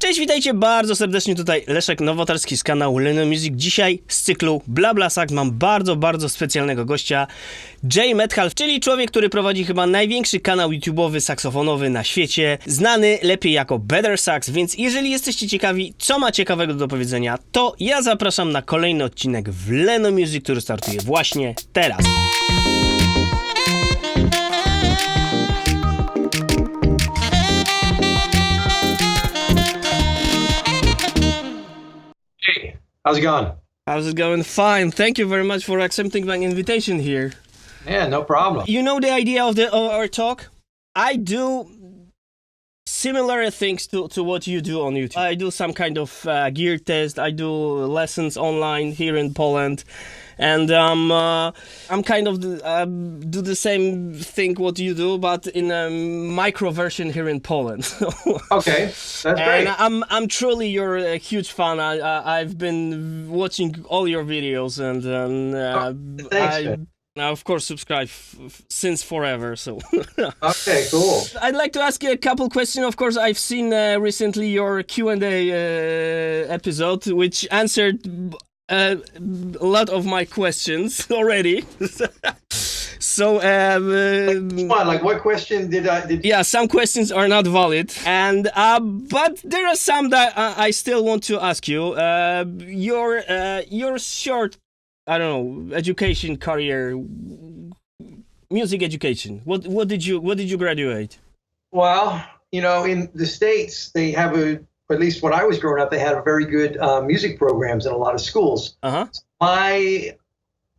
Cześć, witajcie bardzo serdecznie, tutaj Leszek Nowotarski z kanału Leno Music. Dzisiaj z cyklu Blabla Sax mam bardzo specjalnego gościa, Metcalf, czyli człowiek, który prowadzi chyba największy kanał YouTube'owy saksofonowy na świecie, znany lepiej jako BetterSax, więc jeżeli jesteście ciekawi, co ma ciekawego do powiedzenia, to ja zapraszam na kolejny odcinek w Leno Music, który startuje właśnie teraz. How's it going? How's it going? Fine. Thank you very much for accepting my invitation here. Yeah, no problem. You know the idea of our talk? I do similar things to what you do on YouTube. I do some kind of gear test. I do lessons online here in Poland. And I'm kind of do the same thing what you do, but in a micro version here in Poland. Okay, that's great. And I'm truly your huge fan. I've been watching all your videos, and Thanks. I of course subscribe since forever. So Okay, cool. I'd like to ask you a couple questions. Of course, I've seen recently your Q&A episode, which answered a lot of my questions already. So Like what question did yeah, some questions are not valid, and but there are some that I still want to ask you. Your short, I don't know, education career, music education. What did you graduate? Well, you know, in the States, they have at least when I was growing up, they had very good music programs in a lot of schools. Uh-huh. My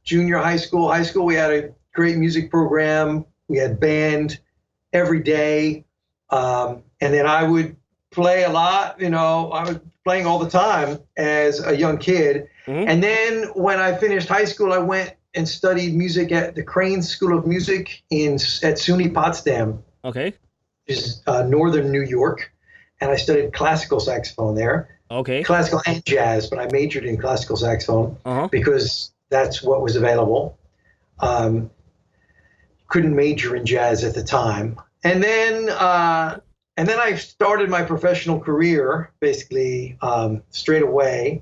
junior high school, we had a great music program. We had band every day. And then I would play a lot, you know, I was playing all the time as a young kid. Mm-hmm. And then when I finished high school, I went and studied music at the Crane School of Music at SUNY Potsdam. Okay. Which is northern New York. And I studied classical saxophone there. Okay. Classical and jazz, but I majored in classical saxophone because that's what was available. Couldn't major in jazz at the time. And then I started my professional career basically straight away.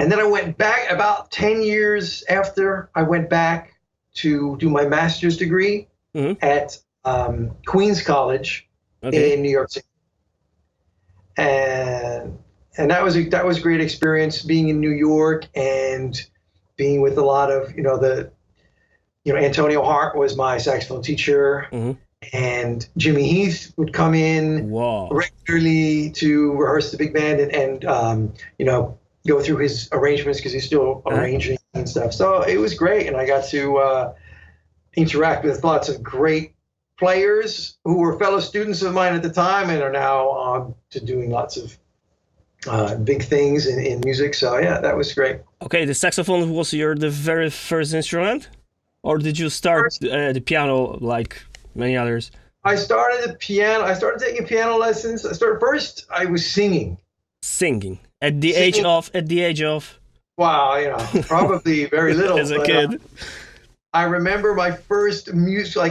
And then I went back about 10 years after I went back to do my master's degree at Queens College in New York City. And that was a great experience being in New York and being with a lot of, Antonio Hart was my saxophone teacher, and Jimmy Heath would come in regularly to rehearse the big band and go through his arrangements because he's still arranging and stuff. So it was great, and I got to interact with lots of great players who were fellow students of mine at the time and are now on to doing lots of big things in music. So yeah, that was great. Okay, the saxophone was the very first instrument, or did you start the piano like many others? I started the piano. I started taking piano lessons. I was singing. Singing at the age of. Wow, probably very little as a kid. I remember my first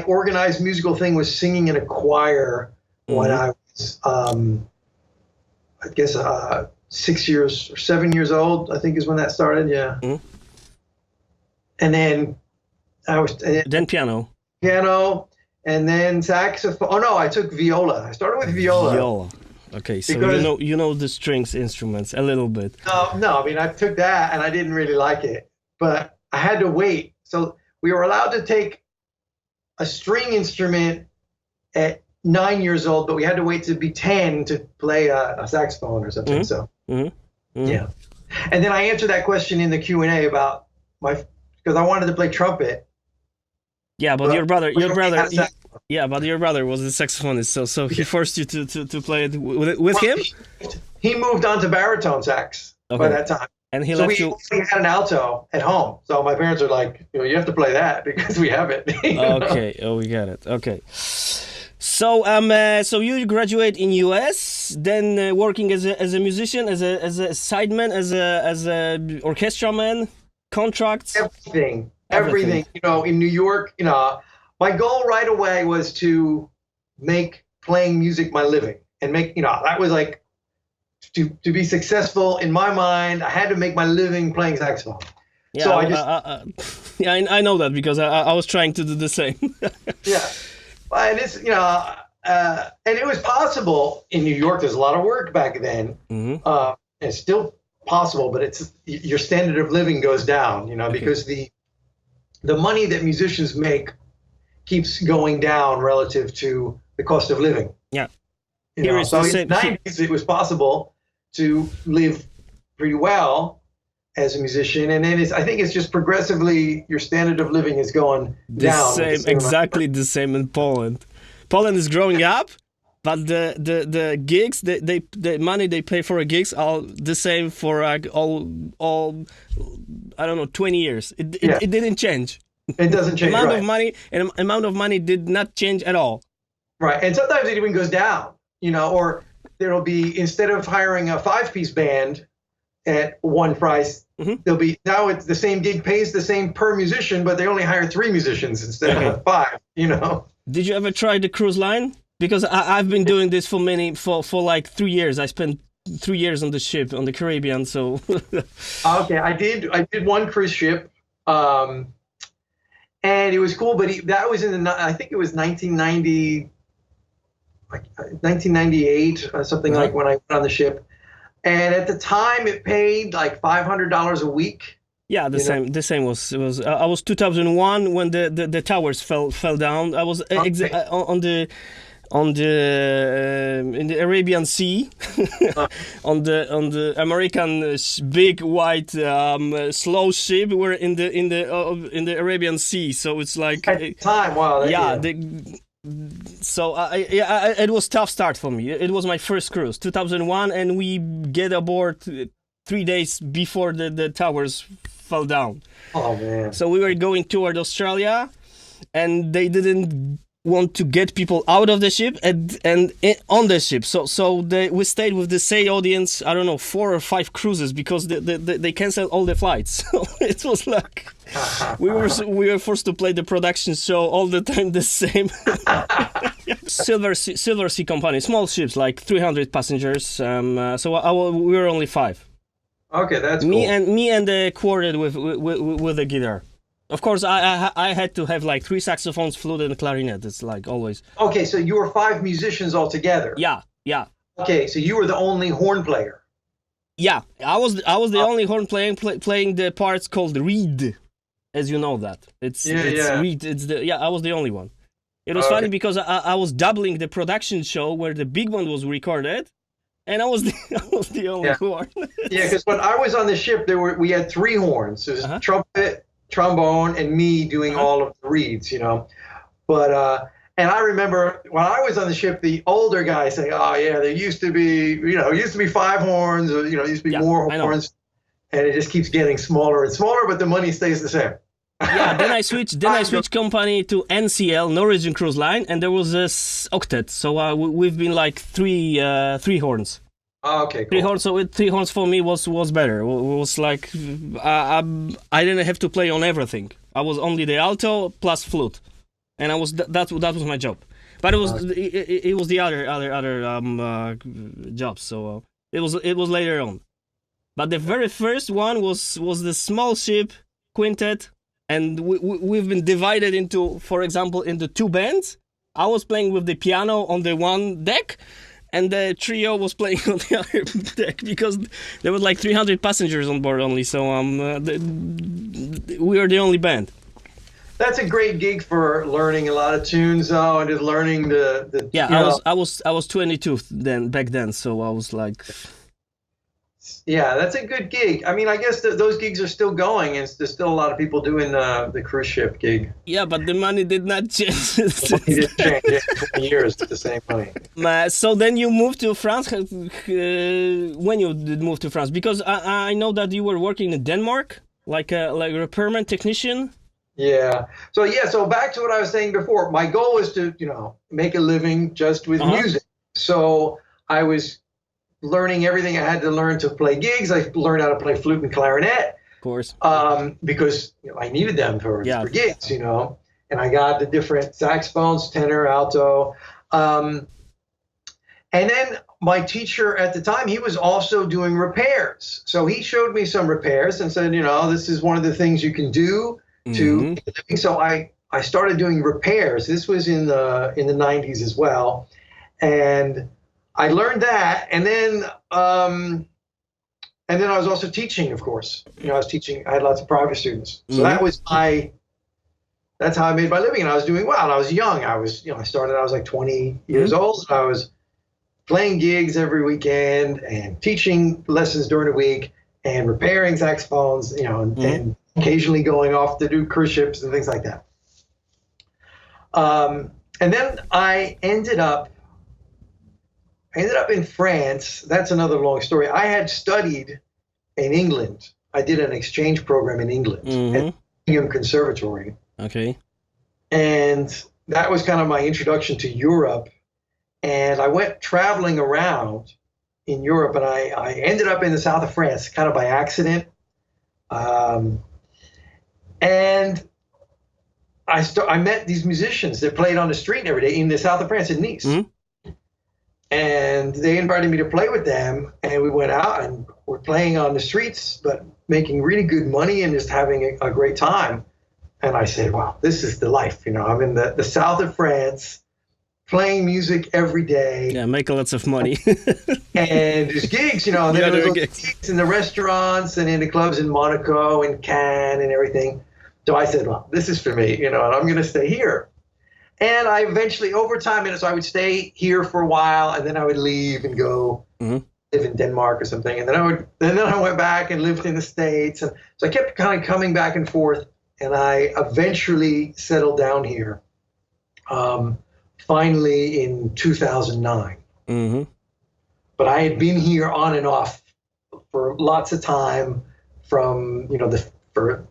organized musical thing was singing in a choir when I was, I guess, 6 years or 7 years old, I think is when that started. Yeah. And then then piano, and then saxophone. Oh no, I took viola. I started with viola. Okay, so you know the strings instruments a little bit. No, I mean I took that and I didn't really like it, but I had to wait. So we were allowed to take a string instrument at 9 years old, but we had to wait to be 10 to play a saxophone or something. Yeah. And then I answered that question in the Q&A about because I wanted to play trumpet. Yeah, but your brother was the saxophonist, so he forced you to play it with him? He moved on to baritone sax by that time. And he had an alto at home. So my parents are like, you have to play that because we have it. Okay. Oh, we got it. Okay. So so you graduate in US, then working as a musician, as a sideman, as a orchestraman, contracts. Everything. In New York, my goal right away was to make playing music my living and that was like to be successful in my mind, I had to make my living playing saxophone. Yeah, so I just yeah, I know that because I was trying to do the same. yeah, and it's and it was possible in New York. There's a lot of work back then. Mm-hmm. It's still possible, but it's your standard of living goes down. Because the money that musicians make keeps going down relative to the cost of living. Yeah. So in the 90s, it was possible to live pretty well as a musician, and then I think it's just progressively your standard of living is going down. Exactly the same in Poland. Poland is growing up, but the gigs, the money they pay for gigs are the same for like all I don't know 20 years. It didn't change. It doesn't change. Amount of money did not change at all. Right, and sometimes it even goes down. Or there'll be, instead of hiring a 5-piece band at one price, there'll be, now it's the same gig pays the same per musician, but they only hire 3 musicians instead of 5. Did you ever try the cruise line? Because I've been doing this for like 3 years. I spent 3 years on the ship on the Caribbean. So okay, I did one cruise ship, and it was cool. But that was I think it was 1990. Like 1998 or something, like when I went on the ship, and at the time it paid like $500 a week. Yeah, the same was I was 2001 when the towers fell down. I was on the in the Arabian Sea on the American big white slow ship. We're in the Arabian Sea, so it's like at the time. Wow. So it was tough start for me. It was my first cruise, 2001, and we get aboard 3 days before the towers fell down. Oh man! So we were going toward Australia, and they didn't want to get people out of the ship and on the ship. So we stayed with the same audience. I don't know, 4 or 5 cruises because they canceled all the flights. So it was like we were forced to play the production show all the time the same. Silver Sea Company, small ships like 300 passengers. So we were only 5. Okay, that's cool. Me and the quartet with the guitar. Of course, I had to have like 3 saxophones, flute, and clarinet. It's like always. Okay, so you were 5 musicians altogether. Yeah. Okay, so you were the only horn player. Yeah, I was the only horn playing the parts called reed, as you know that. It's reed. I was the only one. It was funny because I was doubling the production show where the big one was recorded, and I was the only horn. Yeah, because when I was on the ship, we had 3 horns. There was trumpet, trombone, and me doing all of the reeds, But and I remember when I was on the ship, the older guys saying, "Oh yeah, there used to be 5 horns, or used to be more horns," and it just keeps getting smaller and smaller, but the money stays the same. Yeah, then I switched company to NCL, Norwegian Cruise Line, and there was a octet. So we've been like 3 horns. Okay, cool. 3 horns. So 3 horns for me was better. It was like I didn't have to play on everything. I was only the alto plus flute, and that was my job. But it was the other jobs. So it was later on. But the very first one was the small ship quintet, and we've been divided into, for example, into 2 bands. I was playing with the piano on the one deck, and the trio was playing on the other deck because there was like 300 passengers on board only. So we were the only band. That's a great gig for learning a lot of tunes, though, and just learning the. Yeah, I was 22 back then, so I was like. Yeah, that's a good gig. I mean, I guess those gigs are still going, and there's still a lot of people doing the cruise ship gig. Yeah, but the money did not change. The money didn't change. Yeah, 20 years, it's the same money. So then you moved to France. When you did move to France, because I know that you were working in Denmark, like a repairman technician. Yeah. So back to what I was saying before. My goal was to make a living just with music. So I was learning everything I had to learn to play gigs. I learned how to play flute and clarinet. Of course. Because I needed them for gigs, And I got the different saxophones, tenor, alto. And then my teacher at the time, he was also doing repairs. So he showed me some repairs and said, this is one of the things you can do to make a living. So I started doing repairs. This was in the 90s as well. And I learned that. And then I was also teaching, of course. I was teaching. I had lots of private students. So that's how I made my living. And I was doing well. I was young. I was like 20 years old. And I was playing gigs every weekend and teaching lessons during the week and repairing saxophones, and occasionally going off to do cruise ships and things like that. And then I ended up in France. That's another long story. I had studied in England. I did an exchange program in England at the Conservatory. Okay. And that was kind of my introduction to Europe. And I went traveling around in Europe, and I ended up in the south of France, kind of by accident. And I met these musicians that played on the street every day in the south of France, in Nice. And they invited me to play with them, and we went out and we're playing on the streets, but making really good money and just having a great time. And I said, wow, this is the life. I'm in the south of France, playing music every day. Yeah, making lots of money. And there's gigs, there were gigs in the restaurants and in the clubs in Monaco and Cannes and everything. So I said, well, this is for me, and I'm going to stay here. And I eventually, over time, so I would stay here for a while, and then I would leave and go live in Denmark or something. And then I went back and lived in the States. And so I kept kind of coming back and forth, and I eventually settled down here. Finally in 2009. But I had been here on and off for lots of time from, for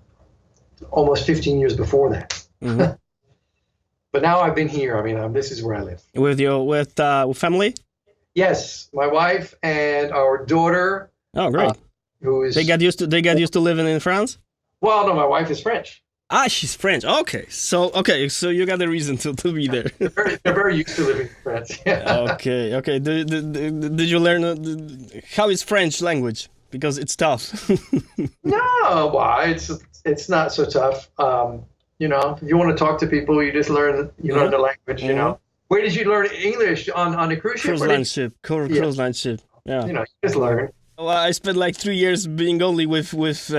almost 15 years before that. But now I've been here. I mean, this is where I live. With family? Yes, my wife and our daughter. Oh, great. Who is? They got used to living in France? Well, no, my wife is French. Ah, she's French. Okay, so you got a reason to be there. They're very used to living in France. Yeah. Okay. Did you learn how is French language? Because it's tough. No, well, it's not so tough. If you want to talk to people, you just learn the language. Where did you learn English on a cruise ship? Cruise line ship. Yeah. You just learn. Well, I spent like 3 years being only with U.S.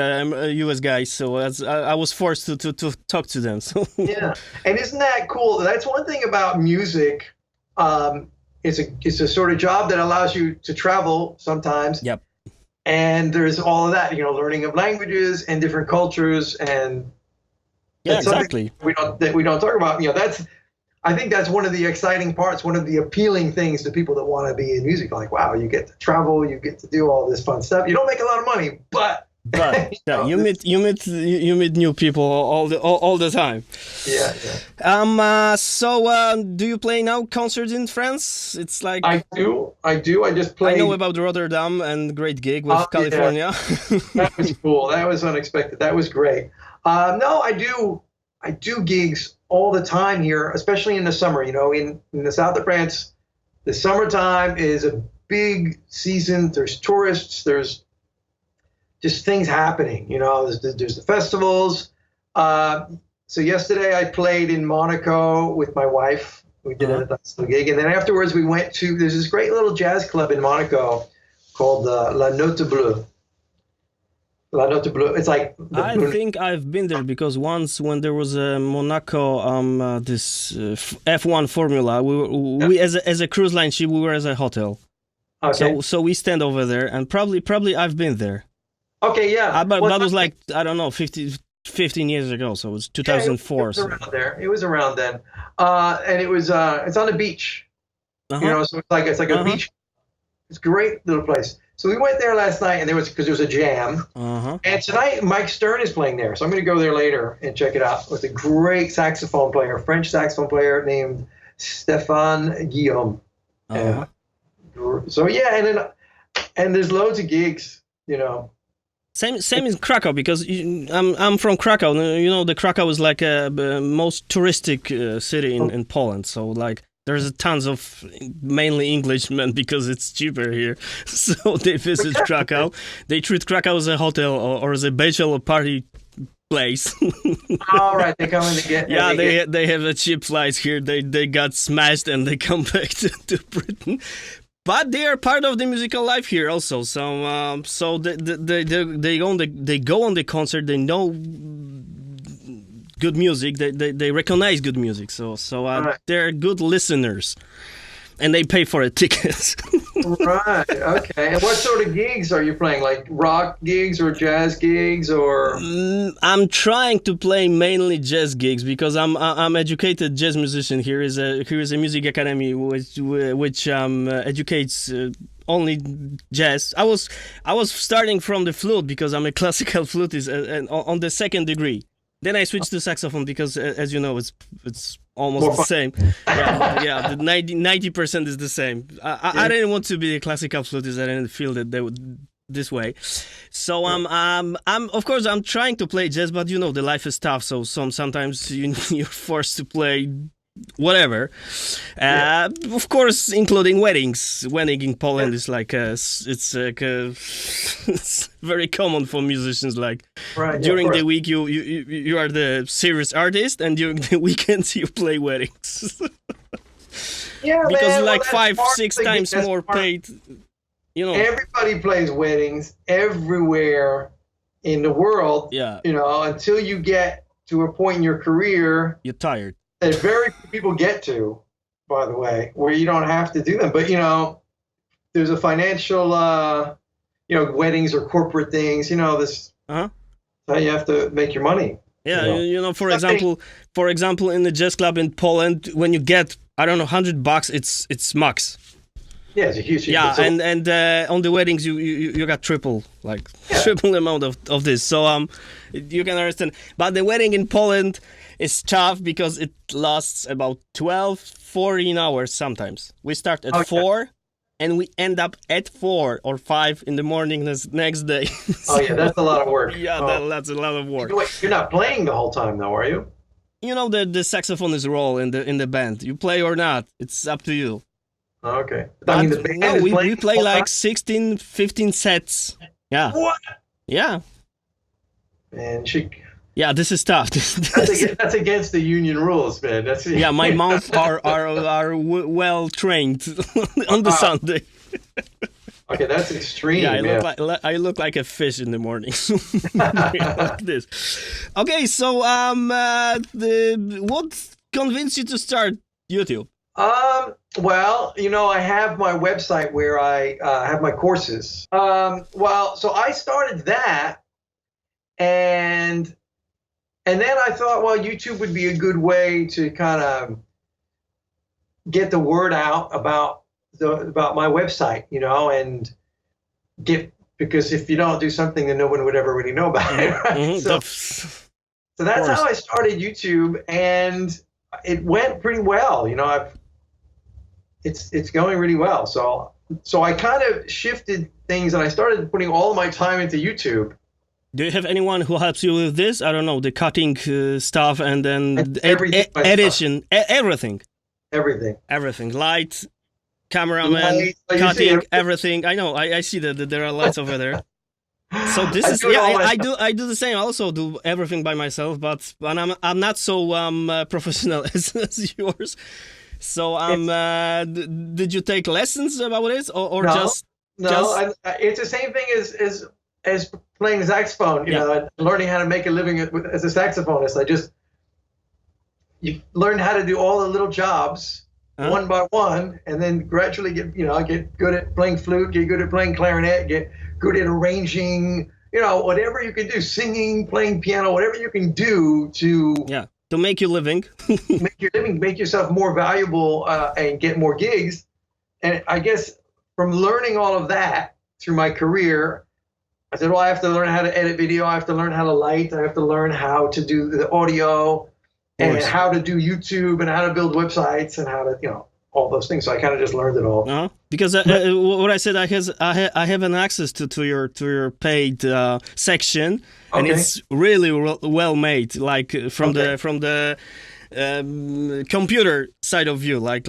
guys, so I was forced to talk to them. So yeah, and isn't that cool? That's one thing about music. It's a sort of job that allows you to travel sometimes. Yep. And there's all of that, learning of languages and different cultures, and yeah, exactly. We don't talk about. I think that's one of the exciting parts, one of the appealing things to people that want to be in music. Like, wow, you get to travel, you get to do all this fun stuff. You don't make a lot of money, but you meet new people all the time. Yeah. So do you play now concerts in France? It's like I do. I just played. I know about Rotterdam and great gig with California. Yeah. That was cool. That was unexpected. That was great. No, I do gigs all the time here, especially in the summer. In the south of France, the summertime is a big season. There's tourists. There's just things happening. There's the festivals. So yesterday I played in Monaco with my wife. We did a nice little gig, and then afterwards we went to. There's this great little jazz club in Monaco called La Note Bleue. La Note Bleue. It's like I think I've been there because once when there was a Monaco this F1 Formula, we as a cruise line ship, we were as a hotel. Okay. So we stand over there, and probably I've been there. Okay, yeah. But that was like I don't know 15 years ago, so it was 2004. Yeah, it was around there. It was around then, and it was it's on the beach. So it's like a beach. It's a great little place. So we went there last night, and because there was a jam. And tonight, Mike Stern is playing there. So I'm going to go there later and check it out with a great saxophone player, French saxophone player named Stéphane Guillaume. So yeah, and there's loads of gigs, Same in Krakow, because I'm from Krakow. The Krakow is like a most touristic city in Poland. So like There's tons of mainly Englishmen because it's cheaper here. So they visit Krakow. They treat Krakow as a hotel or as a bachelor party place. All right, they come in to get. Yeah, they have a cheap flights here. They got smashed and they come back to Britain. But they are part of the musical life here also. So they go on the concert. They know good music. They recognize good music. So right. They're good listeners, and they pay for a ticket. Right. Okay. And what sort of gigs are you playing? Like rock gigs or jazz gigs or? I'm trying to play mainly jazz gigs because I'm educated jazz musician. Here is a music academy which educates only jazz. I was starting from the flute because I'm a classical flutist on the second degree. Then I switched to saxophone because, as you know, it's almost the same. Yeah, the 90% is the same. I didn't want to be a classical flutist. I didn't feel that they would this way. So I'm of course I'm trying to play jazz, but you know the life is tough. So sometimes you're forced to play whatever. Of course, including weddings. Wedding in Poland is like it's very common for musicians. Like during the week you are the serious artist, and during the weekends you play weddings. Yeah, because man, 5-6 times more paid. You know, everybody plays weddings everywhere in the world. Yeah, you know, until you get to a point in your career, you're tired. That very few people get to, by the way, where you don't have to do them. But, you know, there's a financial, you know, weddings or corporate things, you know, this, how you have to make your money. Yeah, you know, for example, in the jazz club in Poland, when you get, I don't know, $100, it's max. Yeah, it's a huge. Yeah, and on the weddings you got triple amount of this. So you can understand. But the wedding in Poland is tough because it lasts about 14 hours sometimes. We start at 4 and we end up at 4 or 5 in the morning the next day. So, yeah, that's a lot of work. Yeah, that's a lot of work. You're not playing the whole time though, are you? You know the saxophone is role in the band. You play or not, it's up to you. Okay. But I mean, the band we play like 16, 15 sets. Yeah. What? Yeah. Man, yeah, this is tough. That's against the union rules, man. Yeah, my mouth are well trained on the Sunday. Okay, that's extreme. Yeah, I look like a fish in the morning. Like this. Okay, so what convinced you to start YouTube? Well, you know, I have my website where I have my courses. Well, so I started that, and then I thought, well, YouTube would be a good way to kind of get the word out about my website, you know, and because if you don't do something, then no one would ever really know about it. Right? Mm-hmm. So that's how I started YouTube, and it went pretty well. You know, it's going really well. So I kind of shifted things, and I started putting all of my time into YouTube. Do you have anyone who helps you with this? I don't know, the cutting stuff and then edition, everything. Everything. Light, cameraman, cutting, everything. I know. I see that there are lights over there. So this is I do the same. I also do everything by myself, but I'm not so professional as yours. So did you take lessons about it or no, just it's the same thing as playing the saxophone, you know, learning how to make a living as a saxophonist. You learn how to do all the little jobs one by one, and then gradually get good at playing flute, get good at playing clarinet, get good at arranging, you know, whatever you can do, singing, playing piano, whatever you can do to make your living. make yourself more valuable and get more gigs. And I guess from learning all of that through my career, I said, well, I have to learn how to edit video. I have to learn how to light. I have to learn how to do the audio and how to do YouTube and how to build websites and how to, you know, all those things. So I kind of just learned it all. Because what I said, I have an access to your paid section, and it's really well made. Like from the computer side of you, like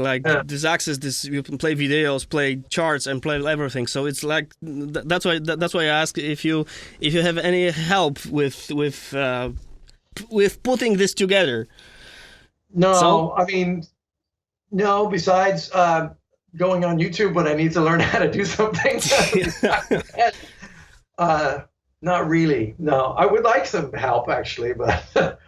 this access, this you can play videos, play charts, and play everything. So it's like that's why I ask if you have any help with putting this together. No, I mean, no. Besides going on YouTube when I need to learn how to do something. Not really. No, I would like some help actually, but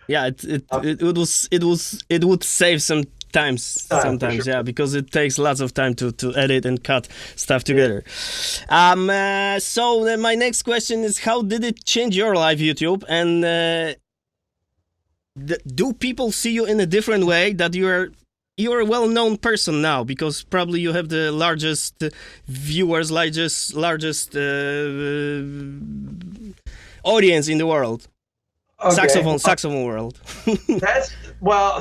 yeah, it would save some time sometimes, sure. Yeah, because it takes lots of time to edit and cut stuff together. So then my next question is, how did it change your life, YouTube? And do people see you in a different way, that you're a well-known person now, because probably you have the largest viewers, largest audience in the world. Okay. Saxophone world.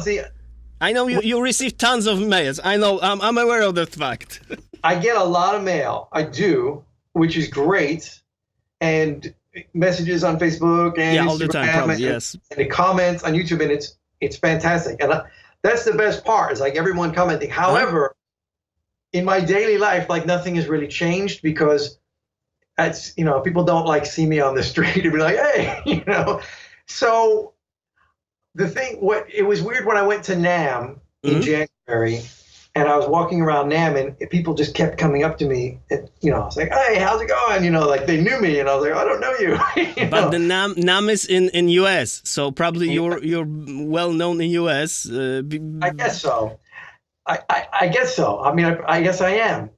See, I know you receive tons of mails. I know, I'm aware of that fact. I get a lot of mail. I do, which is great, and messages on Facebook and Instagram, all the time, probably, yes, and the comments on YouTube, and it's fantastic. And that's the best part, is like everyone commenting. However, in my daily life, like nothing has really changed, because that's, people don't like see me on the street and be like, hey, So it was weird when I went to NAMM in January, and I was walking around NAMM, and people just kept coming up to me, and I was like, hey, how's it going? Like they knew me, and I was like, I don't know you. But the NAMM is in US, so probably you're well known in US. I guess so. I guess so. I mean, I guess I am.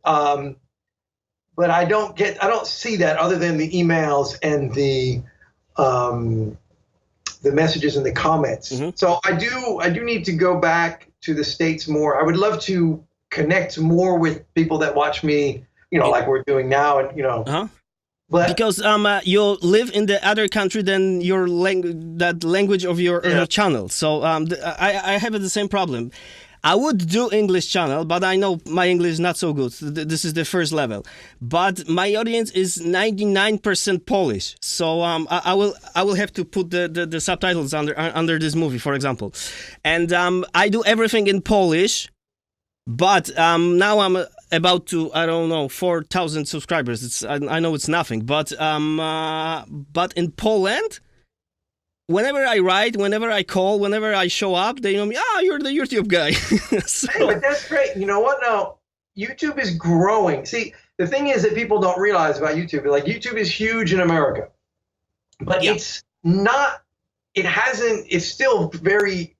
But I don't see that other than the emails and the messages and the comments. So I do need to go back to the States more. I would love to connect more with people that watch me, like we're doing now, and But because you live in the other country than your language of your channel. So I have the same problem. I would do English channel, but I know my English is not so good. This is the first level. But my audience is 99% Polish. So I will have to put the subtitles under this movie, for example. And I do everything in Polish, but now I'm about to, 4,000 subscribers. I know it's nothing, but in Poland, whenever I write, whenever I call, whenever I show up, they know me. You're the YouTube guy. So. Hey, but that's great. You know what? No, YouTube is growing. See, the thing is that people don't realize about YouTube. Like, YouTube is huge in America, but it's not. It's still very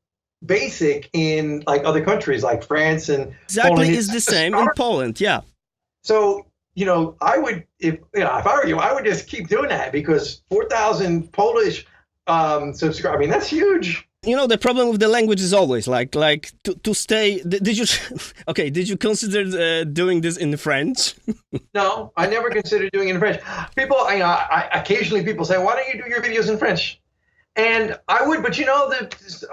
basic in like other countries, like France and exactly Poland. Is the same in Poland. Yeah. So I would, if I were you, I would just keep doing that, because 4,000 Polish. Subscribe. I mean, that's huge. The problem with the language is always like to stay. Did you consider doing this in French? No, I never considered doing it in French. People, I occasionally people say, why don't you do your videos in French? And I would, but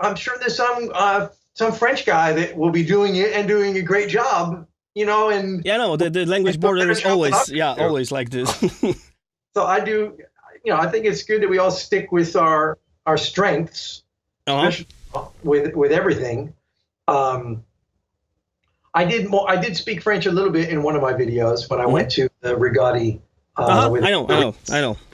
I'm sure there's some French guy that will be doing it and doing a great job. And the language border is always like this. So I do. I think it's good that we all stick with our strengths, with everything. I did speak French a little bit in one of my videos when I went to the Regatta. I know.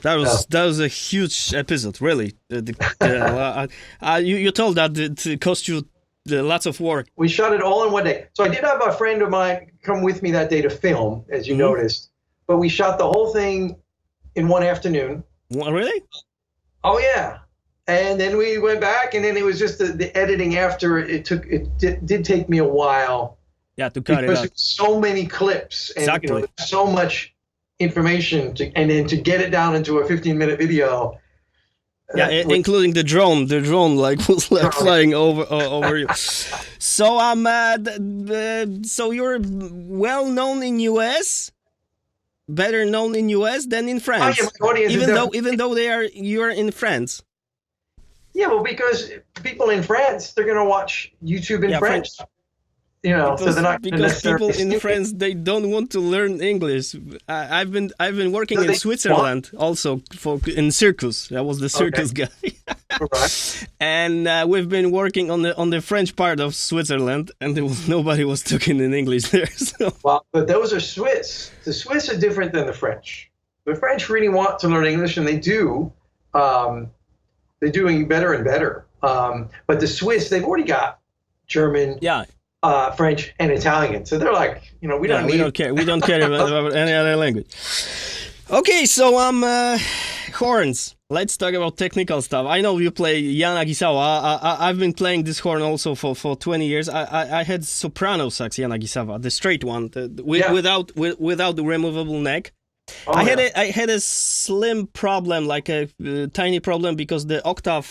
That was a huge episode, really. You told that it cost you lots of work. We shot it all in one day. So I did have a friend of mine come with me that day to film, as you noticed. But we shot the whole thing in one afternoon. What, really? Oh yeah, and then we went back, and then it was just the editing after. It did take me a while. Yeah, to cut it out. Because so many clips, and exactly. So much information, and then to get it down into a 15-minute video. Yeah, including the drone. The drone was flying over you. So so you're well known in US. Better known in US than in France, even though you're in France. Yeah, well, because people in France, they're gonna watch YouTube in French. Because, so they're not because people in France, they don't want to learn English. I've been working in Switzerland also in circus. I was the circus guy. Right. And we've been working on the French part of Switzerland, and nobody was talking in English there. So. Well, but those are Swiss. The Swiss are different than the French. The French really want to learn English, and they do. They're doing better and better. But the Swiss, they've already got German, French, and Italian. So they're like, we don't care. We don't care about any other language. Okay, so horns. Let's talk about technical stuff. I know you play Yanagisawa. I've been playing this horn also for 20 years. I had soprano sax Yanagisawa, the straight one, without the removable neck. Oh, I had a slim problem, like a tiny problem, because the octave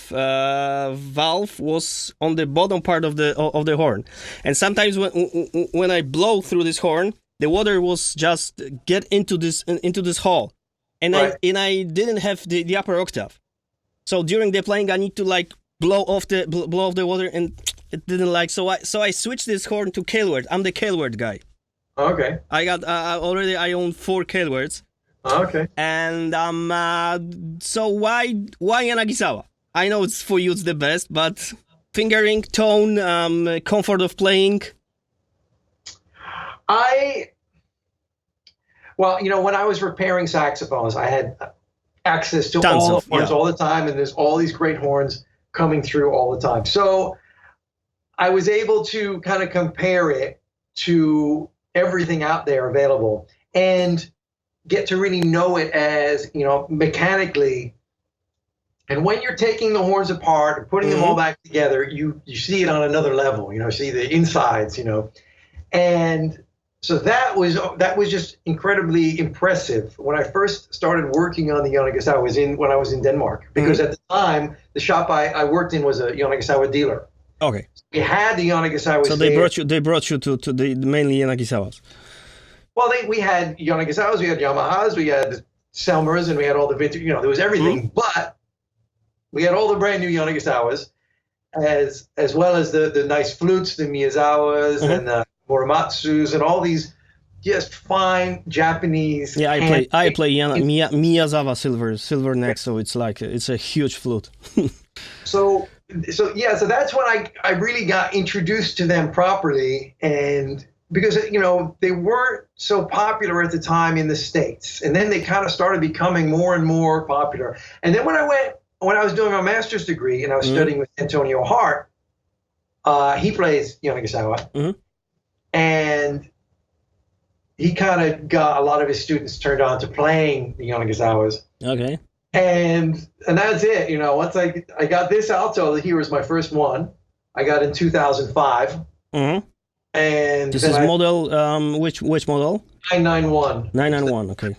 valve was on the bottom part of the horn, and sometimes when I blow through this horn, the water was just get into this hole, and right. I didn't have the upper octave, so during the playing I need to like blow off the water, and it didn't like so I switched this horn to Kehlwert. I'm the Kehlwert guy. Okay. I got already. I own 4 Kehlwerts. Okay. And so why Yanagisawa? I know it's for you, it's the best, but fingering, tone, comfort of playing. Well, when I was repairing saxophones, I had access to tons all of the horns all the time, and there's all these great horns coming through all the time. So I was able to kind of compare it to everything out there available and get to really know it as, mechanically. And when you're taking the horns apart and putting them all back together, you see it on another level, see the insides, And so that was just incredibly impressive. When I first started working on the Yanagisawa when I was in Denmark, because at the time, the shop I worked in was a Yanagisawa dealer. Okay. We had the Yanagisawas. So they brought you to the mainly Yanagisawas. Well, we had Yanagisawas, we had Yamahas, we had Selmers, and we had all the vintage, there was everything. But we had all the brand new Yanagisawas, as well as the nice flutes, the Miyazawas, and the Muramatsus, and all these just fine Japanese. Yeah, I play Miyazawa silver neck, so it's a huge flute. So that's when I really got introduced to them properly, and because they weren't so popular at the time in the States, and then they kind of started becoming more and more popular. And then when I was doing my master's degree and I was studying with Antonio Hart, he plays Yanagisawa, and he kind of got a lot of his students turned on to playing the Yanagisawas. Okay. And that's it. Once I got this alto, here was my first one. I got in 2005. And this is model, which model? 991. 991, okay.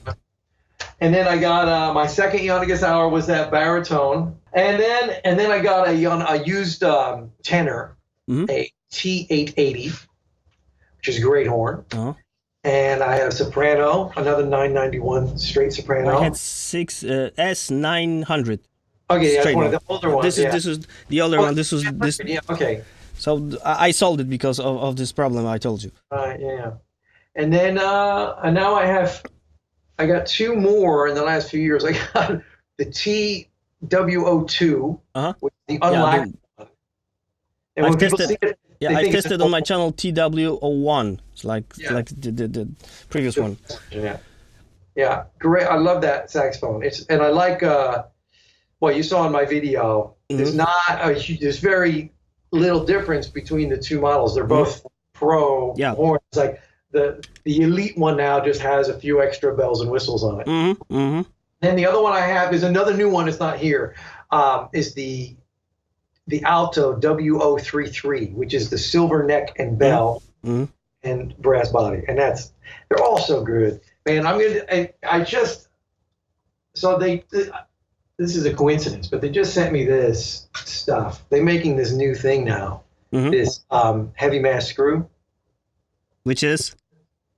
And then I got my second Yanagisawa was that baritone, and then I got a used tenor, a T880, which is a great horn. And I had a soprano, another 991 straight soprano. I had 6 S900. Okay, that's one of the older ones. This is the older one. This was this. Yeah, okay. So I sold it because of this problem I told you. Yeah. And then and now I got 2 more in the last few years. I got the TWO2, which is the unlocked one. And when people see it, I tested on my channel TW01. It's like the previous one. Yeah, great. I love that saxophone. And I like what you saw in my video. There's very little difference between the 2 models. They're both pro horns. Like the elite one now just has a few extra bells and whistles on it. Then the other one I have is another new one. It's not here. Is the alto W033, which is the silver neck and bell and brass body, and they're all so good, man. This is a coincidence, but they just sent me this stuff. They're making this new thing now, this heavy mass screw. Which is?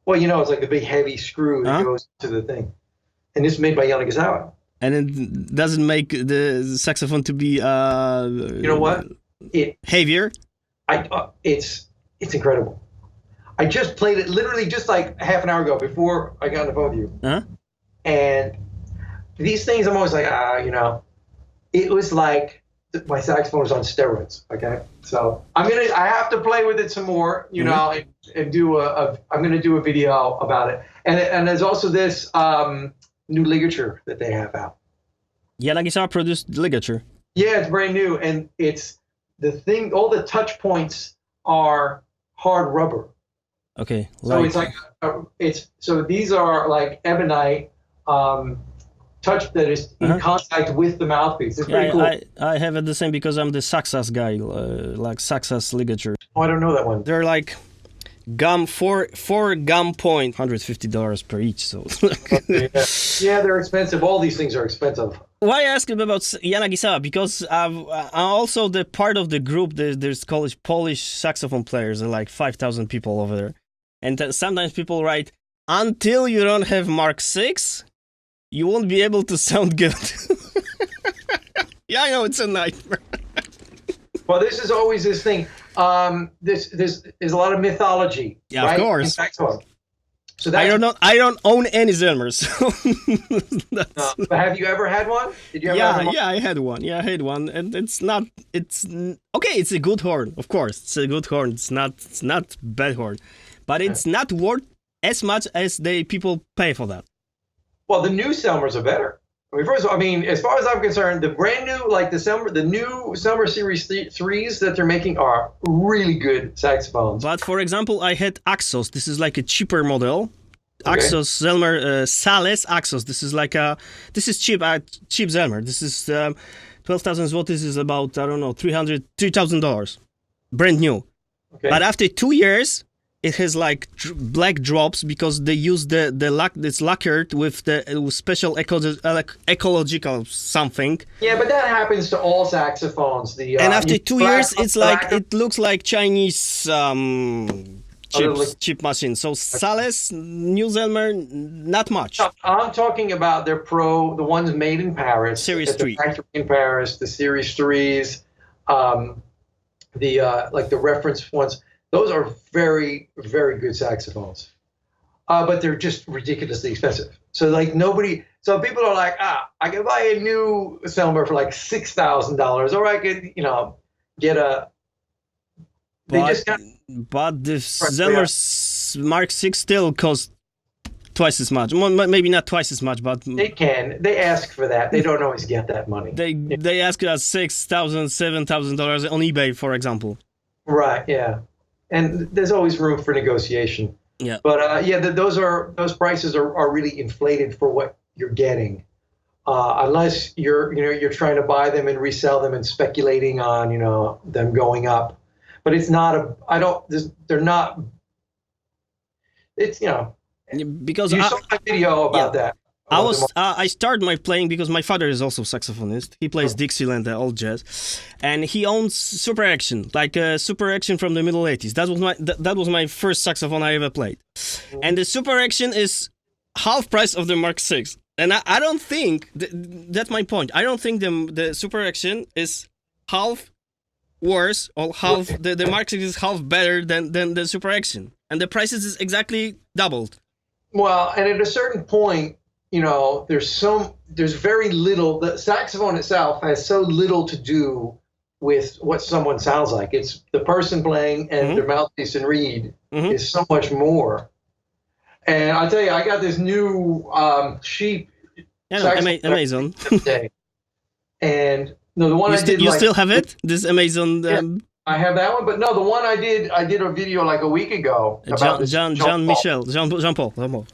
Well, it's like the big heavy screw that goes to the thing. And it's made by Yanagisawa. And it doesn't make the saxophone to be... you know what? Heavier? It's incredible. I just played it literally just like half an hour ago before I got on the phone with you. And these things, I'm always like, it was like my saxophone is on steroids. Okay, so I have to play with it some more, you know, and do I'm gonna do a video about it. And there's also this new ligature that they have out. Yanagisawa produced ligature. Yeah, it's brand new, and it's the thing. All the touch points are hard rubber. Okay. So it's like so these are like ebonite touch that is in contact with the mouthpiece. It's pretty cool. I have it the same because I'm the Saxas guy, like Saxas ligature. Oh, I don't know that one. They're like gum four gum point, $150 per each. So yeah, they're expensive. All these things are expensive. Why I asked about Yanagisawa? Because I'm also the part of the group. There's Polish saxophone players, like 5,000 people over there. And sometimes people write, until you don't have Mark 6, you won't be able to sound good. Yeah, I know, it's a nightmare. Well, this is always this thing. There's a lot of mythology. Yeah, right? of course. In saxophone. So I don't own any Zelmers. So but have you ever had one? Did you ever have one? Yeah, I had one. Yeah, I had one, and it's okay. It's a good horn, of course. It's a good horn. It's not bad horn, but it's not worth as much as people pay for that. Well, the new Selmers are better. I mean, first of all, as far as I'm concerned, the brand new, like the new Selmer Series 3s that they're making are really good saxophones. But for example, I had Axos. This is like a cheaper model. Okay. Axos Zelmer Sales Axos. This is cheap Zelmer. This is 12,000 zlotys. This is about, I don't know, $3,000, brand new. Okay. But after 2 years, it has like black drops because they use the lac. It's lacquered with the special ecological something. Yeah, but that happens to all saxophones. And after 2 years, it's like it looks like Chinese chip machine. So Sales, New Zelmer, not much. No, I'm talking about the ones made in Paris. Series 3. Factory in Paris, the Series 3s, like the reference ones. Those are very, very good saxophones, but they're just ridiculously expensive. So like so people are like, I can buy a new Selmer for like $6,000, or I could, get a. But the Zelmer Mark 6 still costs twice as much. Maybe not twice as much, but they ask for that. They don't always get that money. They ask us $6,000, $7,000 on eBay, for example. Right. Yeah. And there's always room for negotiation. Yeah. But those prices are really inflated for what you're getting, unless you're trying to buy them and resell them and speculating on them going up. But it's not they're not. It's because you saw my video about that. I started my playing because my father is also saxophonist. He plays Dixieland, old jazz, and he owns Super Action, like a Super Action from the middle 80s. That was my first saxophone I ever played, and the Super Action is half price of the Mark 6. And I don't think that's my point. I don't think the Super Action is half worse or half the Mark 6 is half better than the Super Action, and the prices is exactly doubled. Well, and at a certain point, there's very little. The saxophone itself has so little to do with what someone sounds like. It's the person playing and their mouthpiece and reed is so much more. And I tell you, I got this new sheep. Amazon. And the one you still have it? This Amazon. I have that one, but no, the one I did a video like a week ago about Jean Paul.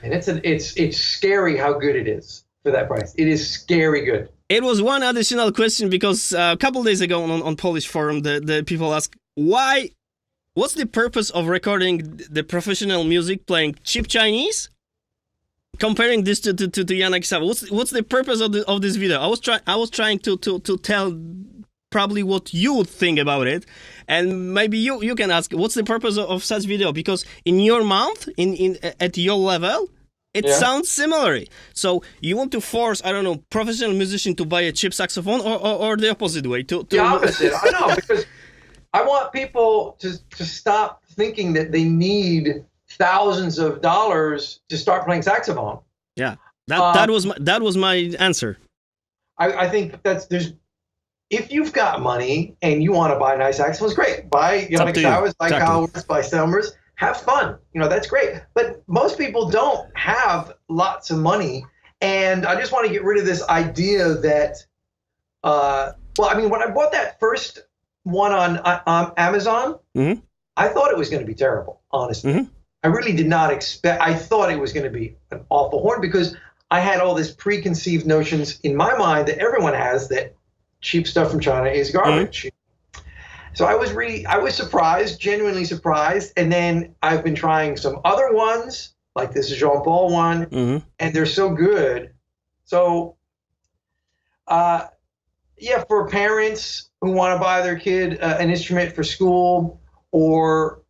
And it's scary how good it is for that price. It is scary good. It was one additional question because a couple days ago on Polish forum, the people asked, what's the purpose of recording the professional music playing cheap Chinese? Comparing this to Yanagisawa, what's the purpose of this video? I was trying to tell probably what you would think about it, and maybe you can ask what's the purpose of such video, because in your mouth, at your level, it sounds similar. So you want to force, I don't know, professional musician to buy a cheap saxophone, or the opposite way? The opposite. I know, because I want people to stop thinking that they need thousands of dollars to start playing saxophone. Yeah, that was my answer. I think there's if you've got money and you want to buy nice saxophones, great. Buy Yannick Sowers, buy Kyle Wirtz, buy Selmers. Have fun. That's great. But most people don't have lots of money. And I just want to get rid of this idea that, when I bought that first one on Amazon, Mm-hmm. I thought it was going to be terrible, honestly. Mm-hmm. I really did not expect, I thought it was going to be an awful horn because I had all this preconceived notions in my mind that everyone has that cheap stuff from China is garbage. Mm-hmm. So I was surprised, genuinely surprised. And then I've been trying some other ones, like this Jean Paul one, mm-hmm. and they're so good. So, for parents who want to buy their kid an instrument for school, or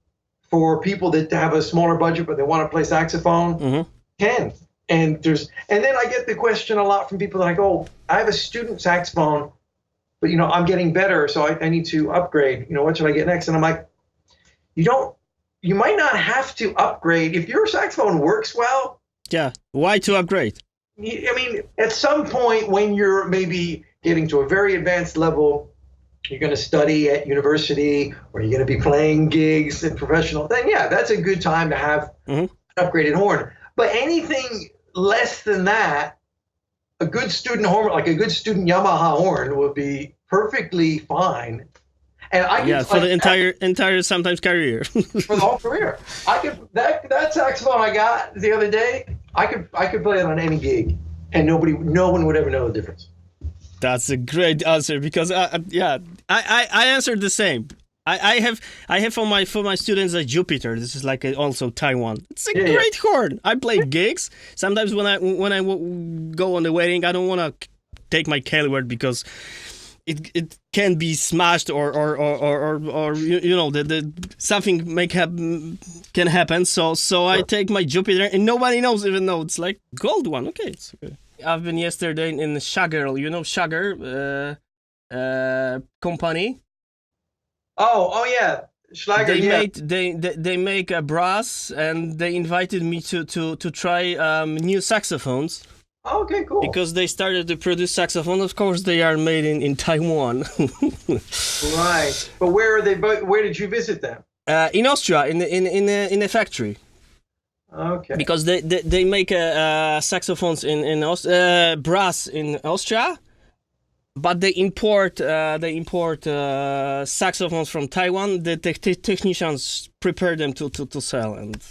for people that have a smaller budget but they want to play saxophone, mm-hmm. can. And then I get the question a lot from people like, oh, I have a student saxophone, but I'm getting better, so I need to upgrade. What should I get next? And I'm like, you might not have to upgrade if your saxophone works well. Yeah, why to upgrade? I mean, at some point when you're maybe getting to a very advanced level, you're going to study at university, or you're going to be playing gigs and professional, then that's a good time to have mm-hmm. an upgraded horn. But anything less than that, a good student horn, like a good student Yamaha horn, would be perfectly fine. And I can for the entire sometimes career. For the whole career. I could that saxophone I got the other day, I could play it on any gig, and no one would ever know the difference. That's a great answer, because I answered the same. I have for my students a Jupiter. This is like also Taiwan. It's a great horn. I play gigs. Sometimes when I go on the wedding, I don't want to take my Kellywood because it can be smashed or something can happen. So I take my Jupiter, and nobody knows, even though it's like gold one. Okay, it's okay. I've been yesterday in Sugar. Sugar company. Oh yeah, Schlager. They make a brass, and they invited me to try new saxophones. Okay, cool. Because they started to produce saxophones. Of course, they are made in Taiwan. Right, but where did you visit them? In Austria, in a factory. Okay. Because they make saxophones in brass in Austria, but they import saxophones from Taiwan. The technicians prepare them to sell, and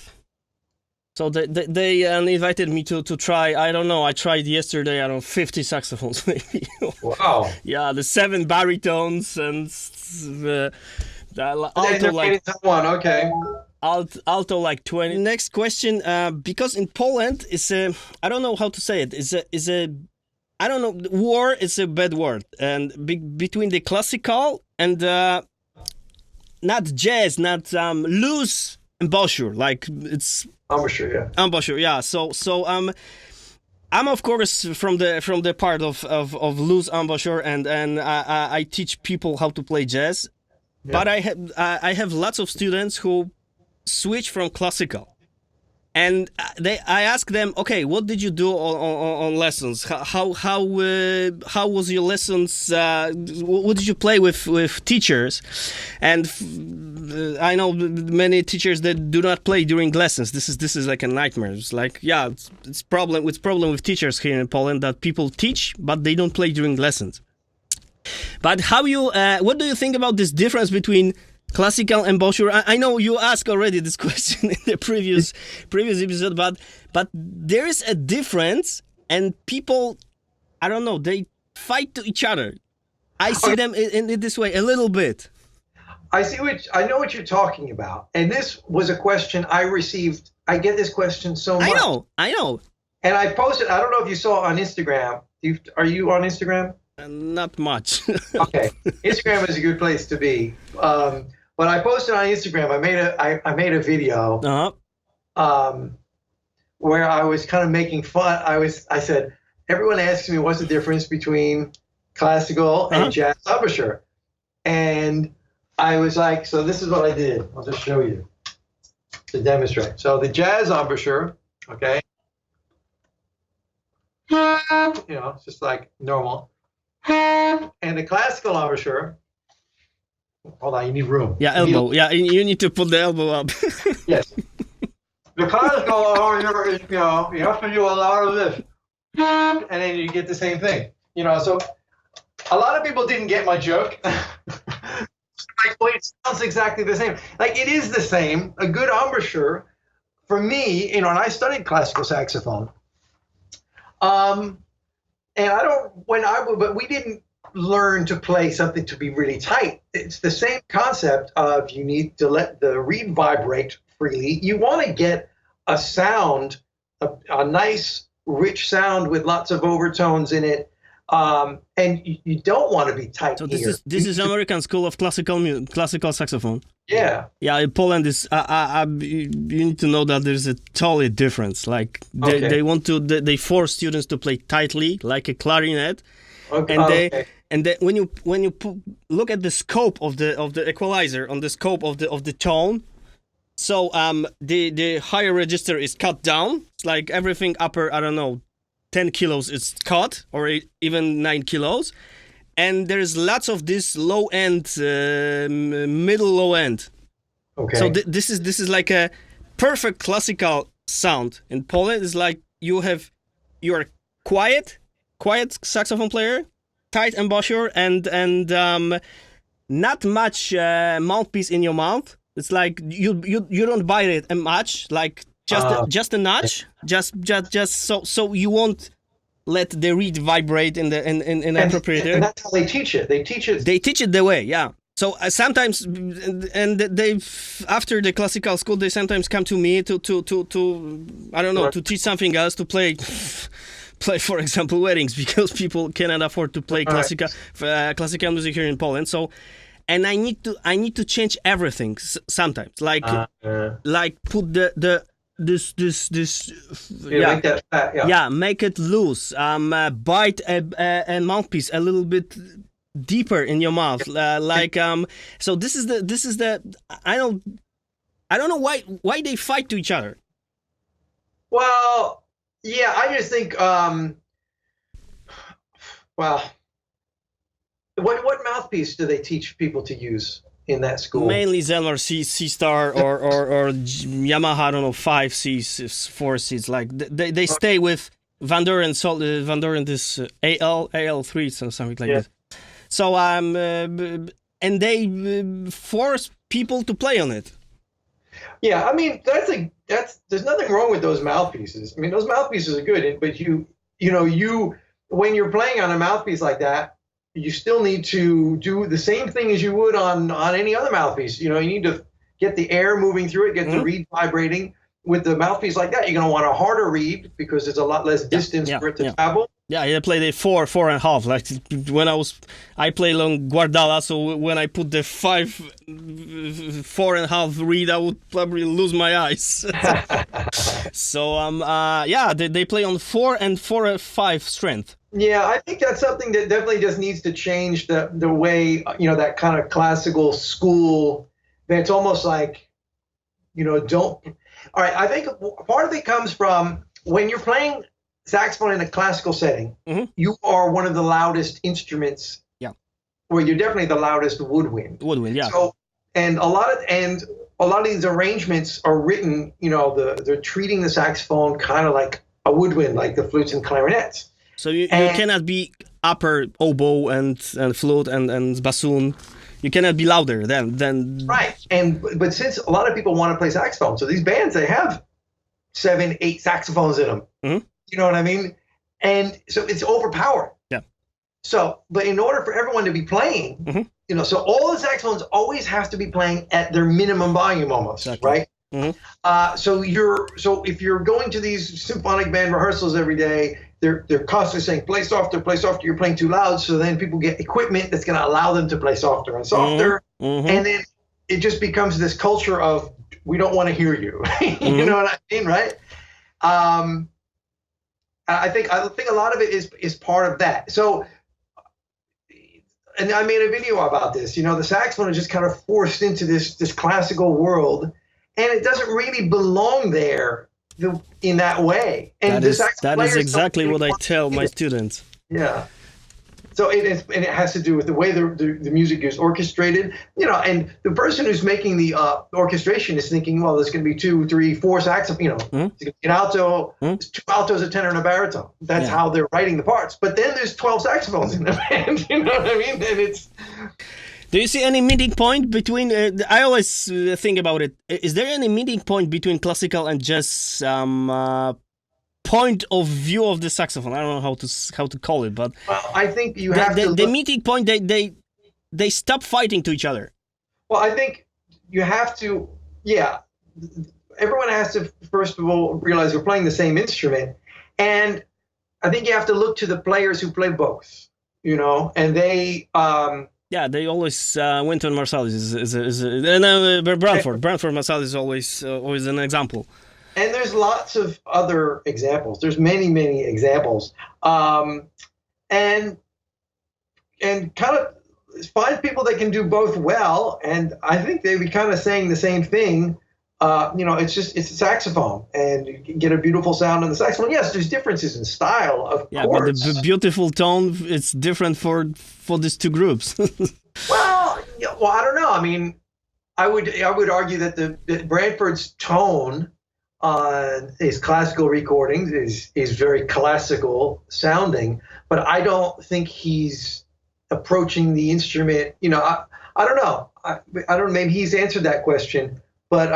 so they invited me to try. I don't know. I tried yesterday. 50 saxophones maybe. Wow. Yeah, the 7 baritones and the alto like one. Okay. Alto like 20. Next question, because in Poland is a, I don't know how to say it. Is a I don't know. War is a bad word, and between the classical and not jazz, not loose embouchure, like it's embouchure, yeah. Embouchure, yeah. So I'm of course from the part of loose embouchure, and I teach people how to play jazz, but I have lots of students who switch from classical, and I ask them, okay, what did you do on lessons? How was your lessons? What did you play with teachers? And I know many teachers that do not play during lessons. This is like a nightmare. It's like it's problem with teachers here in Poland, that people teach but they don't play during lessons. But what do you think about this difference between classical embouchure? I know you asked already this question in the previous episode, but there is a difference, and people, I don't know, they fight to each other. I see them in this way a little bit. I know what you're talking about, and this was a question I received. I get this question so much. I know. And I posted. I don't know if you saw on Instagram. Are you on Instagram? Not much. Okay, Instagram is a good place to be. But I posted on Instagram. I made a video where I was kind of making fun. I said, everyone asks me what's the difference between classical and jazz embouchure, and I was like, so this is what I did. I'll just show you to demonstrate. So the jazz embouchure, okay, it's just like normal. and the classical embouchure. Hold on, you need room. Yeah, elbow. Yeah, you need to put the elbow up. Yes. The classical embouchure is, you have to do a lot of this, and then you get the same thing. So a lot of people didn't get my joke. Like, well, it sounds exactly the same. Like, it is the same. A good embouchure, for me, and I studied classical saxophone. And but we didn't learn to play something to be really tight. It's the same concept of you need to let the reed vibrate freely. You want to get a sound, a nice, rich sound with lots of overtones in it. And you don't want to be tight. So this is American school of classical saxophone. Yeah. Yeah, in Poland is you need to know that there's a totally difference. Like they force students to play tightly like a clarinet, and then when you look at the scope of the equalizer on the scope of the tone, so the higher register is cut down. It's like everything upper, I don't know, 10 kilos is cut, or even 9 kilos. And there's lots of this low end, middle low end. Okay. So this is like a perfect classical sound. In Poland, it's like you're quiet saxophone player, tight embouchure, and not much mouthpiece in your mouth. It's like you don't bite it much, like just a notch, just so you won't let the reed vibrate in the appropriate. And that's how they teach it. They teach it the way, yeah. So sometimes, and they after the classical school, they sometimes come to me to I don't know, to teach something else, to play, for example, weddings, because people cannot afford to play classical music here in Poland. So, and I need to change everything sometimes, like put this make that fat, make it loose, bite a mouthpiece a little bit deeper in your mouth, so this is the I don't know why they fight to each other. Well, yeah, I just think what mouthpiece do they teach people to use in that school? Mainly Zelmer C star or Yamaha, I don't know, 5 C's, 4 C's. Like they stay with Van Doren. Van Doren is AL3, so something like this. So and they force people to play on it. Yeah, I mean there's nothing wrong with those mouthpieces. I mean, those mouthpieces are good, but you when you're playing on a mouthpiece like that, you still need to do the same thing as you would on any other mouthpiece. You need to get the air moving through it, get the reed vibrating. With the mouthpiece like that, you're going to want a harder reed because there's a lot less distance for it to travel. Yeah, I played a 4.5. Like when I play long guardala, so when I put the 4.5 reed, I would probably lose my eyes. So they play on 4 and 4.5 strength. Yeah, I think that's something that definitely just needs to change the way, that kind of classical school, that's almost like, all right, I think part of it comes from when you're playing saxophone in a classical setting, you are one of the loudest instruments. Yeah. Well, you're definitely the loudest woodwind. Yeah. So, and a lot of these arrangements are written, they're treating the saxophone kind of like a woodwind, like the flutes and clarinets. So you cannot be upper oboe and flute and bassoon. You cannot be louder than right. But since a lot of people want to play saxophone, so these bands, they have 7, 8 saxophones in them. Mm-hmm. You know what I mean? And so it's overpowered. Yeah. So, but in order for everyone to be playing, so all the saxophones always have to be playing at their minimum volume almost, right? Mm-hmm. So if you're going to these symphonic band rehearsals every day, they're constantly saying play softer, you're playing too loud. So then people get equipment that's going to allow them to play softer and softer. Mm-hmm. And then it just becomes this culture of we don't want to hear you. You know what I mean, right? I think a lot of it is part of that. So, and I made a video about this. The saxophone is just kind of forced into this classical world, and it doesn't really belong there in that way. And that is exactly what I tell my students. Yeah. So it is, and it has to do with the way the music is orchestrated, and the person who's making the orchestration is thinking, well, there's going to be 2, 3, 4 saxophones, an alto, there's 2 altos, a tenor, and a baritone. That's how they're writing the parts. But then there's 12 saxophones in the band, you know what I mean? And it's... Do you see any meeting point between, I always think about it, is there any meeting point between classical and jazz point of view of the saxophone? I don't know how to call it, but well, I think you have the meeting point, they stop fighting to each other. Well, I think you have to, everyone has to first of all realize we're playing the same instrument, and I think you have to look to the players who play both, and they they always Wynton Marsalis is Branford Marsalis is always an example. And there's lots of other examples. There's many, many examples. And kind of find people that can do both well. And I think they be kind of saying the same thing. It's a saxophone, and you can get a beautiful sound on the saxophone. Yes, there's differences in style, of course. But the beautiful tone, it's different for these two groups. well, I don't know. I mean, I would argue that the Branford's tone on his classical recordings is very classical sounding, but I don't think he's approaching the instrument. I don't know. I don't know. Maybe he's answered that question, but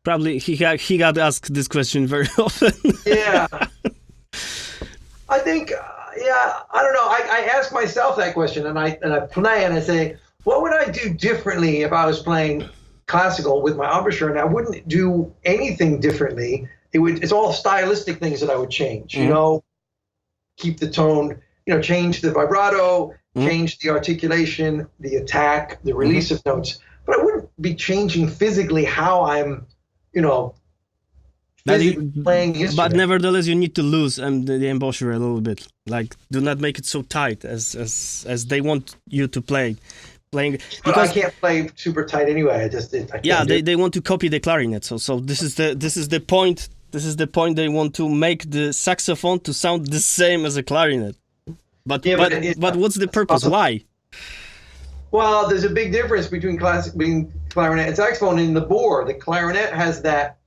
probably he got asked this question very often. Yeah, I think. I don't know. I ask myself that question, and I play, and I say, what would I do differently if I was playing classical with my embouchure? And I wouldn't do anything differently. It's all stylistic things that I would change. Keep the tone. Change the vibrato, change the articulation, the attack, the release of notes. But I wouldn't be changing physically how I'm, playing the instrument. But nevertheless, you need to loosen the embouchure a little bit. Like, do not make it so tight as they want you to play. Because I can't play super tight anyway. They want to copy the clarinet. So this is the point. This is the point. They want to make the saxophone to sound the same as a clarinet. But what's the purpose? Why? Well, there's a big difference between clarinet and saxophone in the bore. The clarinet has that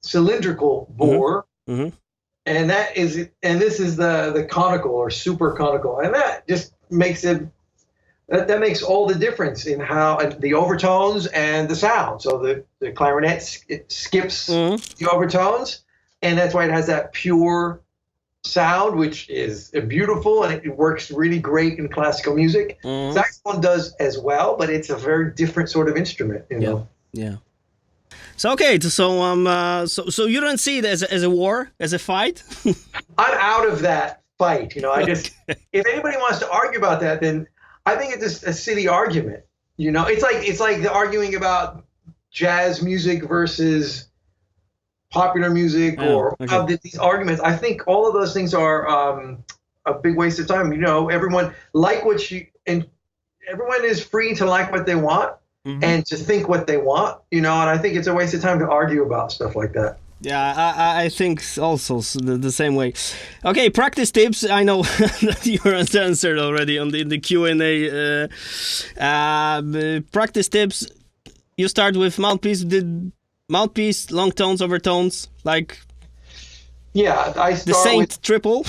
cylindrical bore, and this is the conical or super conical, and that just makes it. That makes all the difference in how the overtones and the sound. So the clarinet skips the overtones, and that's why it has that pure sound, which is beautiful, and it works really great in classical music. Saxophone does as well, but it's a very different sort of instrument, Yeah. So okay, so you don't see it as a war, as a fight? I'm out of that fight. I just if anybody wants to argue about that, then I think it's just a silly argument. It's like the arguing about jazz music versus popular music these arguments. I think all of those things are a big waste of time. Everyone everyone is free to like what they want and to think what they want, and I think it's a waste of time to argue about stuff like that. Yeah, I think also the same way. Okay, practice tips. I know that you answered already in the Q&A. Practice tips. You start with mouthpiece, long tones, overtones, like. Yeah, I start the Saint with triple.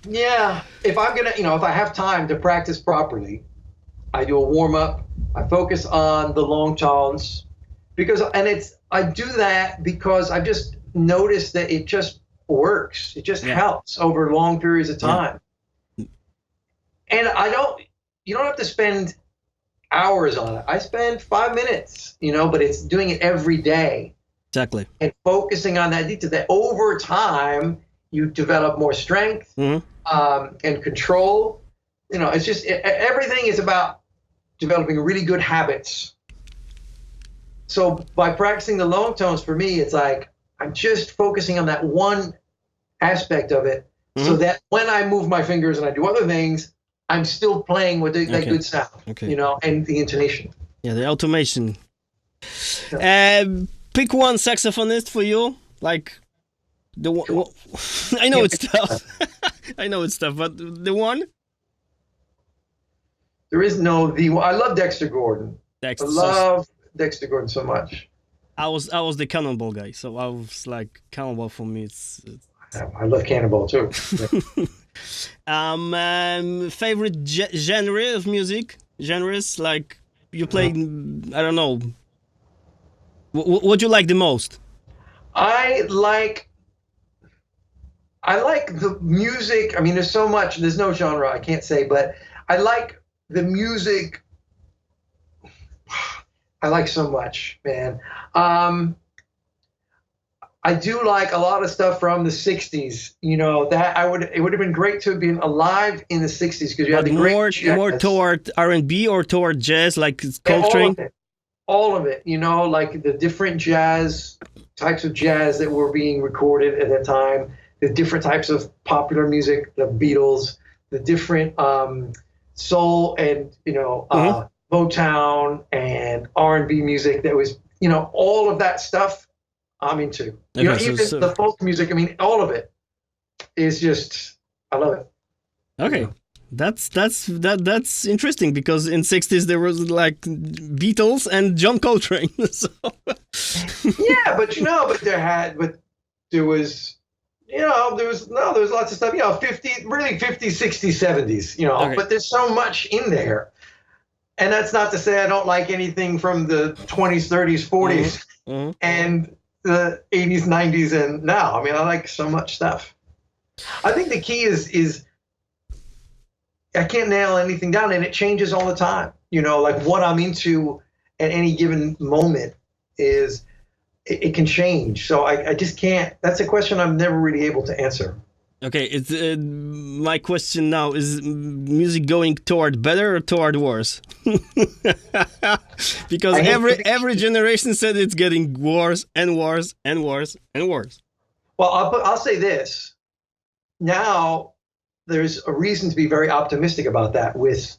Yeah, if I'm gonna, if I have time to practice properly, I do a warm up. I focus on the long tones I do that because I've just noticed that it just works. It just helps over long periods of time. Yeah. And you don't have to spend hours on it. I spend 5 minutes, but it's doing it every day. Exactly. And focusing on that detail, that over time you develop more strength and control. It's just everything is about developing really good habits. So by practicing the long tones, for me, it's like I'm just focusing on that one aspect of it, so that when I move my fingers and I do other things, I'm still playing with that good sound, and the intonation. Yeah, the automation. Pick one saxophonist for you, like The one, I know it's tough. I know it's tough, but the one? There is no the. I love Dexter Gordon. Dexter, I love Dexter Gordon so much. I was the Cannonball guy, so I was like Cannonball for me. It's I love Cannonball too. Favorite genre of music? Genres like you play? I don't know. What do you like the most? I like the music. I mean, there's so much. There's no genre I can't say, but I like the music. I like so much, man. I do like a lot of stuff from the '60s. You know that it would have been great to have been alive in the '60s because you had the great jazz. More toward R&B or toward jazz, like Coltrane. All of it. You know, like the different types of jazz that were being recorded at that time. The different types of popular music, the Beatles, the different soul and Motown and R&B music that was, all of that stuff I'm into. Okay, even the folk music, I mean, all of it is just, I love it. Okay. That's interesting because in '60s there was like Beatles and John Coltrane. So. Yeah, but there was lots of stuff, 50s, 60s, 70s, Okay. but there's so much in there. And that's not to say I don't like anything from the 20s, 30s, 40s, and the 80s, 90s, and now. I mean, I like so much stuff. I think the key is I can't nail anything down, and it changes all the time. Like what I'm into at any given moment it can change. So I just can't. That's a question I'm never really able to answer. Okay, it's my question now: is music going toward better or toward worse? Because every generation said it's getting worse and worse and worse and worse. Well, I'll say this. Now, there's a reason to be very optimistic about that with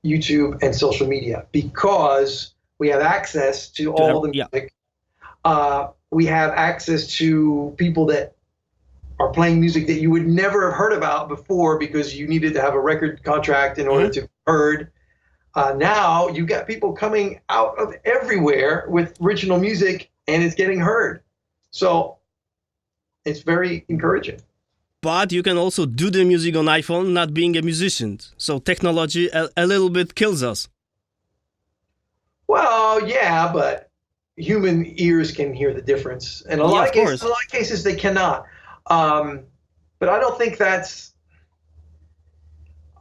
YouTube and social media because we have access to all the music. We have access to people that are playing music that you would never have heard about before because you needed to have a record contract in order to be heard. Now you got people coming out of everywhere with original music and it's getting heard. So it's very encouraging. But you can also do the music on iPhone not being a musician. So technology a little bit kills us. Well, yeah, but human ears can hear the difference. And in a lot of cases they cannot. But I don't think that's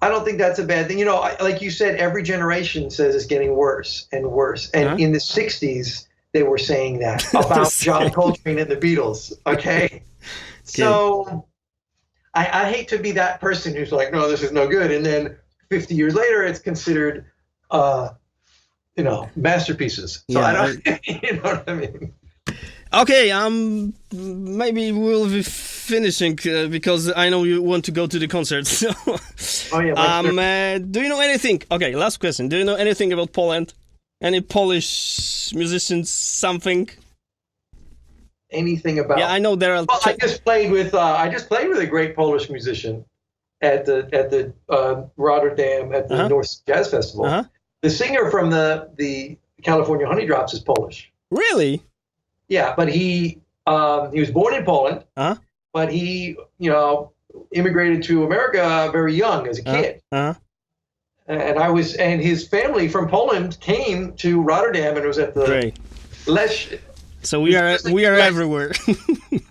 a bad thing. Like you said, every generation says it's getting worse and worse. And in the 60s, they were saying that about John Coltrane and the Beatles. Okay. So I hate to be that person who's like, no, this is no good. And then 50 years later, it's considered, masterpieces. So I don't, you know what I mean? Okay, maybe we'll be finishing because I know you want to go to the concert. So. Oh yeah. Do you know anything? Okay, last question. Do you know anything about Poland? Any Polish musicians? Something? Anything about? Yeah, I know there are. Well, I just played with a great Polish musician at the Rotterdam at the North Jazz Festival. The singer from the California Honey Drops is Polish. Really? Yeah, but he was born in Poland, but he, immigrated to America very young as a kid. And his family from Poland came to Rotterdam and it was at the Lesh. So we are everywhere.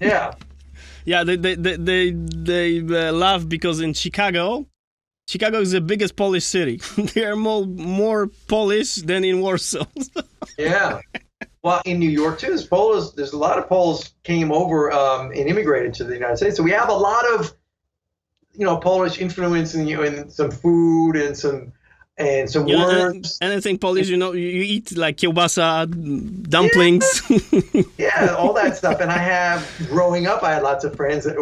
Yeah. Yeah, they laugh because in Chicago is the biggest Polish city. They are more Polish than in Warsaw. Yeah. Well, in New York too, there's a lot of Poles came over and immigrated to the United States. So we have a lot of, Polish influence in some food and some words. Anything Polish, you eat like kiełbasa, dumplings. Yeah, all that stuff. And growing up, I had lots of friends that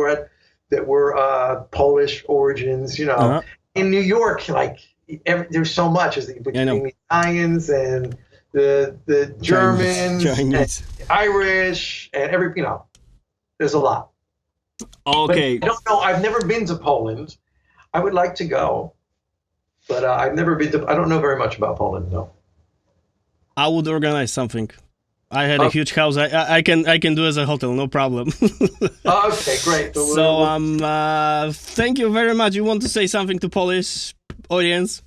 were Polish origins. In New York, like there's so much between the Italians and the Germans, Chinese. and Irish, and there's a lot. Okay. But I don't know. I've never been to Poland. I would like to go, but I've never been to. I don't know very much about Poland. No. I would organize something. I had a huge house. I can do as a hotel, no problem. Okay, great. So thank you very much. You want to say something to Polish audience?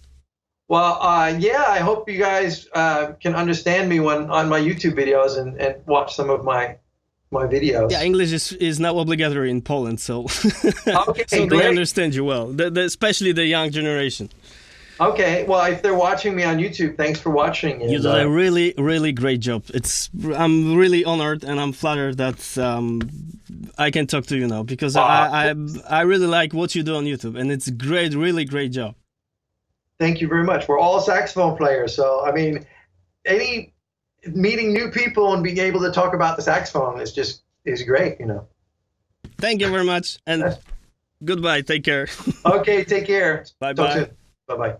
Well, yeah. I hope you guys can understand me when on my YouTube videos and watch some of my videos. Yeah, English is now obligatory in Poland, so Okay, so great. they understand you well, especially the young generation. Okay, well, if they're watching me on YouTube, thanks for watching. And, You did a really, really great job. I'm really honored and I'm flattered that I can talk to you now because I really like what you do on YouTube and it's great, really great job. Thank you very much. We're all saxophone players, so I mean, meeting new people and being able to talk about the saxophone is great, you know. Thank you very much and goodbye. Take care. Okay, take care. Bye Talk bye. soon. Bye bye.